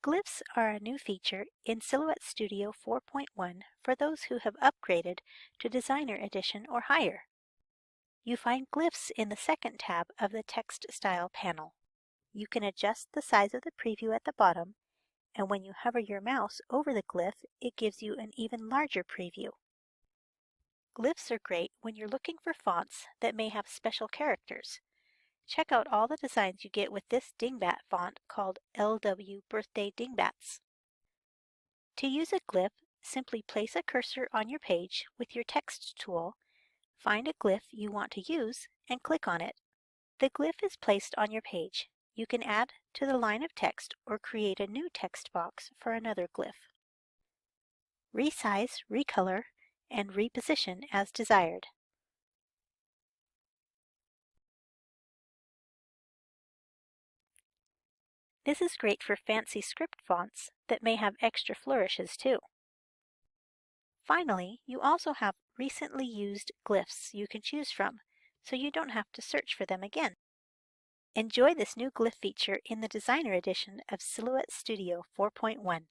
Glyphs are a new feature in Silhouette Studio 4.1 for those who have upgraded to Designer Edition or higher. You find glyphs in the second tab of the Text Style panel. You can adjust the size of the preview at the bottom, and when you hover your mouse over the glyph, it gives you an even larger preview. Glyphs are great when you're looking for fonts that may have special characters. Check out all the designs you get with this dingbat font called LW Birthday Dingbats. To use a glyph, simply place a cursor on your page with your text tool, find a glyph you want to use, and click on it. The glyph is placed on your page. You can add to the line of text or create a new text box for another glyph. Resize, recolor, and reposition as desired. This is great for fancy script fonts that may have extra flourishes too. Finally, you also have recently used glyphs you can choose from, so you don't have to search for them again. Enjoy this new glyph feature in the Designer Edition of Silhouette Studio 4.1.